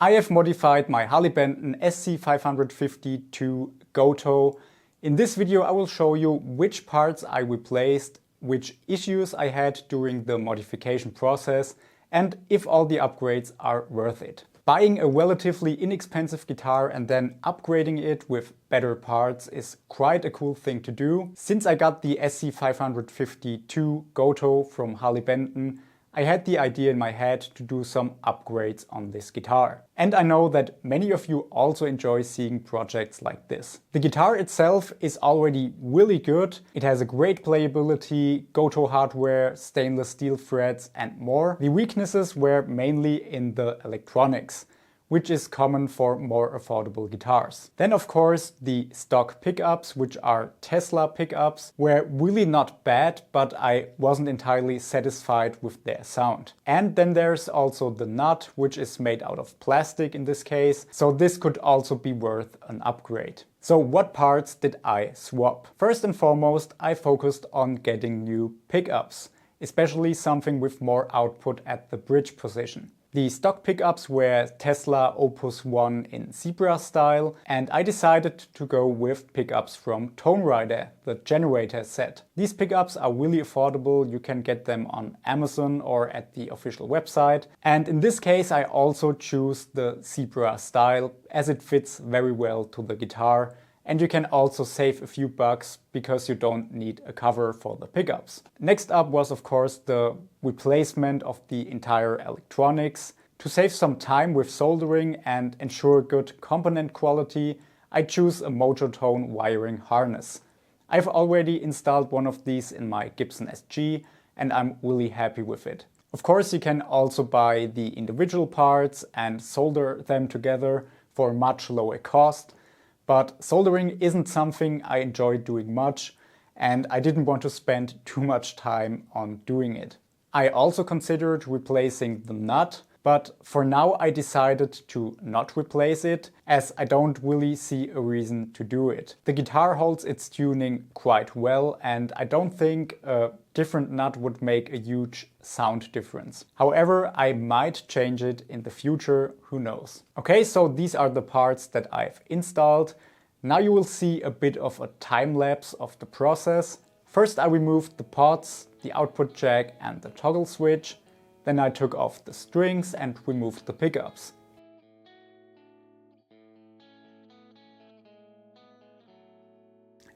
I have modified my Harley Benton SC-550 to Gotoh. In this video I will show you which parts I replaced, which issues I had during the modification process, and if all the upgrades are worth it. Buying a relatively inexpensive guitar and then upgrading it with better parts is quite a cool thing to do. Since I got the SC-550 to Gotoh from Harley Benton, I had the idea in my head to do some upgrades on this guitar. And I know that many of you also enjoy seeing projects like this. The guitar itself is already really good. It has a great playability, Gotoh hardware, stainless steel frets and more. The weaknesses were mainly in the electronics, which is common for more affordable guitars. Then of course the stock pickups, which are Tesla pickups, were really not bad, but I wasn't entirely satisfied with their sound. And then there's also the nut, which is made out of plastic in this case, so this could also be worth an upgrade. So what parts did I swap? First and foremost, I focused on getting new pickups, especially something with more output at the bridge position. The stock pickups were Tesla Opus 1 in Zebra style, and I decided to go with pickups from Tone Rider, the Generator set. These pickups are really affordable, you can get them on Amazon or at the official website. And in this case I also choose the Zebra style as it fits very well to the guitar. And you can also save a few bucks because you don't need a cover for the pickups. Next up was of course the replacement of the entire electronics. To save some time with soldering and ensure good component quality, I choose a MojoTone wiring harness. I've already installed one of these in my Gibson SG and I'm really happy with it. Of course you can also buy the individual parts and solder them together for much lower cost. But soldering isn't something I enjoy doing much, and I didn't want to spend too much time on doing it. I also considered replacing the nut, but for now I decided to not replace it, as I don't really see a reason to do it. The guitar holds its tuning quite well, and I don't think a different nut would make a huge sound difference. However, I might change it in the future, who knows. Okay, so these are the parts that I've installed. Now you will see a bit of a time lapse of the process. First I removed the pots, the output jack and the toggle switch. Then I took off the strings and removed the pickups.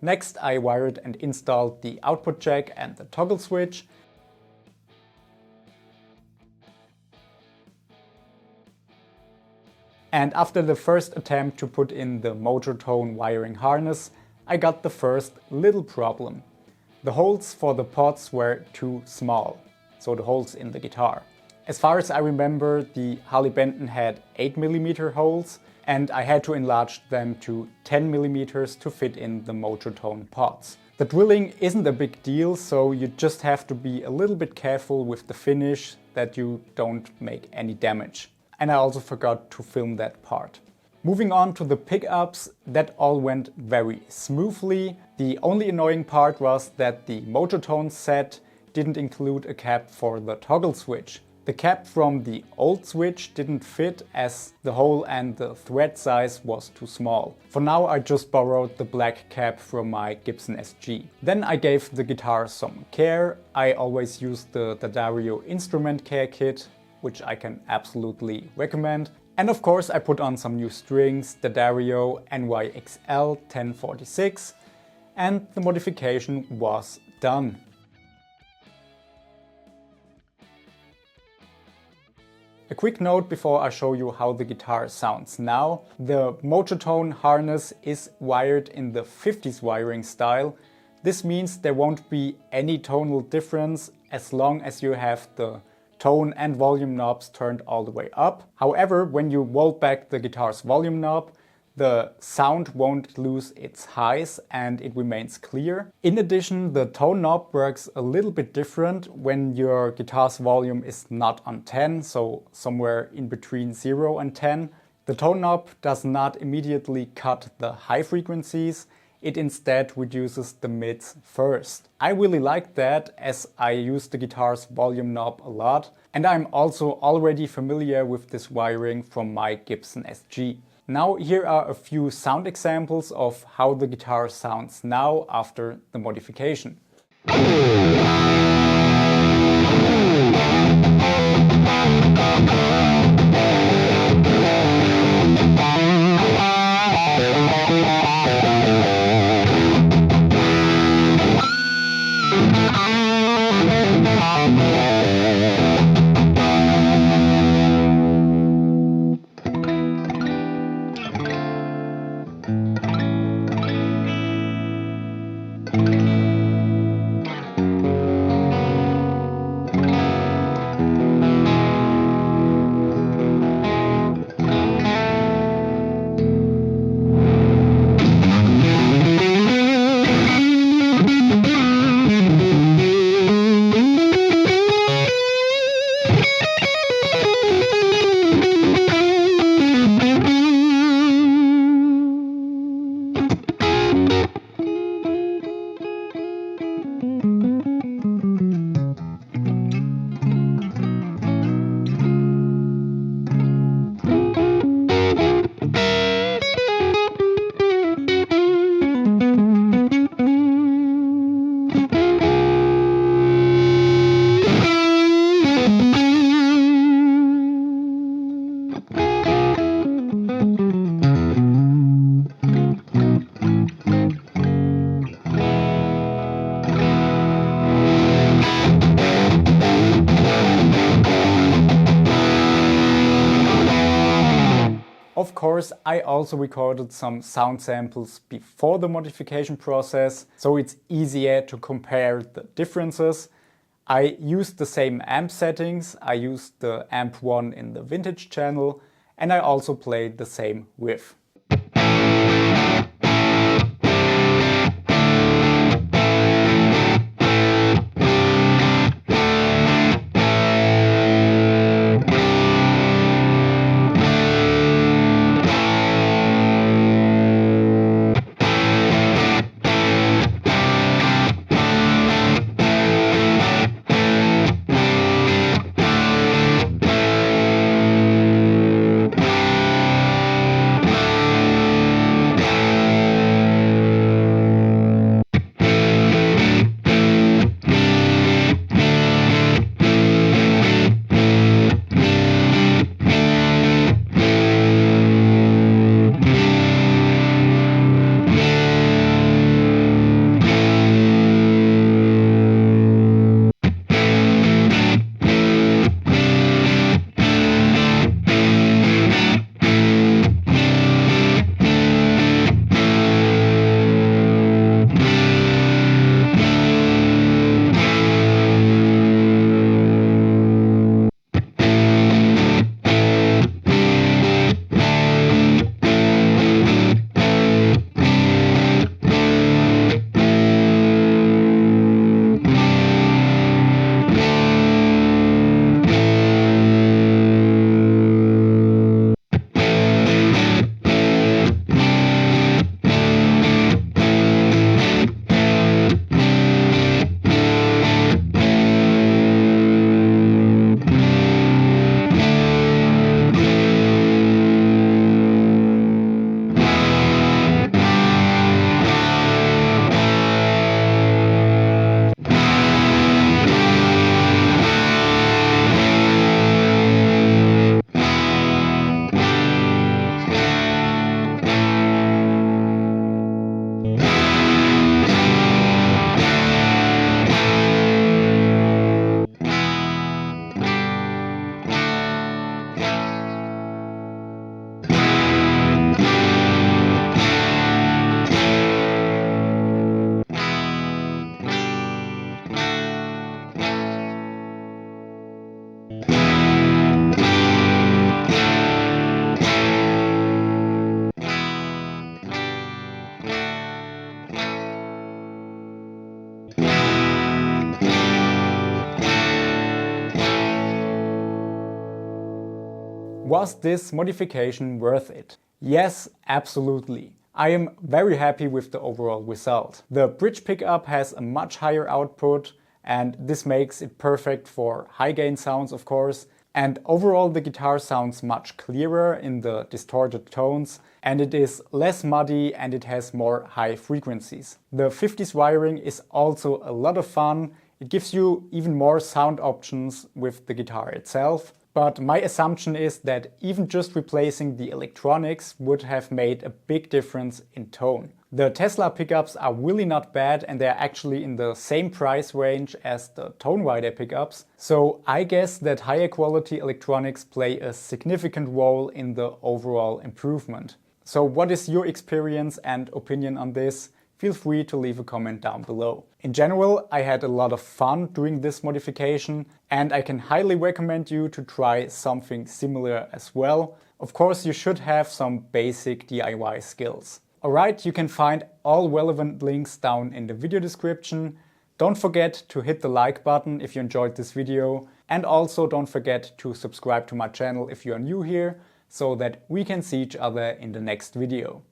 Next I wired and installed the output jack and the toggle switch. And after the first attempt to put in the MojoTone wiring harness, I got the first little problem. The holes for the pots were too small, so the holes in the guitar. As far as I remember, the Harley Benton had 8mm holes, and I had to enlarge them to 10mm to fit in the MojoTone pots. The drilling isn't a big deal, so you just have to be a little bit careful with the finish that you don't make any damage. And I also forgot to film that part. Moving on to the pickups, that all went very smoothly. The only annoying part was that the MojoTone set didn't include a cap for the toggle switch. The cap from the old switch didn't fit as the hole and the thread size was too small. For now I just borrowed the black cap from my Gibson SG. Then I gave the guitar some care. I always use the Daddario instrument care kit, which I can absolutely recommend. And of course I put on some new strings, Daddario NYXL 1046, and the modification was done. A quick note before I show you how the guitar sounds now. The MojoTone harness is wired in the 50s wiring style. This means there won't be any tonal difference as long as you have the tone and volume knobs turned all the way up. However, when you roll back the guitar's volume knob, the sound won't lose its highs and it remains clear. In addition, the tone knob works a little bit different when your guitar's volume is not on 10, so somewhere in between 0 and 10. The tone knob does not immediately cut the high frequencies. it instead reduces the mids first. I really like that as I use the guitar's volume knob a lot, and I'm also already familiar with this wiring from my Gibson SG. Now here are a few sound examples of how the guitar sounds now after the modification. Of course, I also recorded some sound samples before the modification process, so it's easier to compare the differences. I used the same amp settings, I used the amp 1 in the vintage channel, and I also played the same riff. Was this modification worth it? Yes, absolutely. I am very happy with the overall result. The bridge pickup has a much higher output, and this makes it perfect for high gain sounds, of course. And overall the guitar sounds much clearer in the distorted tones, and it is less muddy and it has more high frequencies. The 50s wiring is also a lot of fun. It gives you even more sound options with the guitar itself. But my assumption is that even just replacing the electronics would have made a big difference in tone. The Tesla pickups are really not bad, and they're actually in the same price range as the tone wider pickups. So I guess that higher quality electronics play a significant role in the overall improvement. So what is your experience and opinion on this? Feel free to leave a comment down below. In general, I had a lot of fun doing this modification, and I can highly recommend you to try something similar as well. Of course, you should have some basic DIY skills. Alright, you can find all relevant links down in the video description. Don't forget to hit the like button if you enjoyed this video, and also don't forget to subscribe to my channel if you are new here, so that we can see each other in the next video.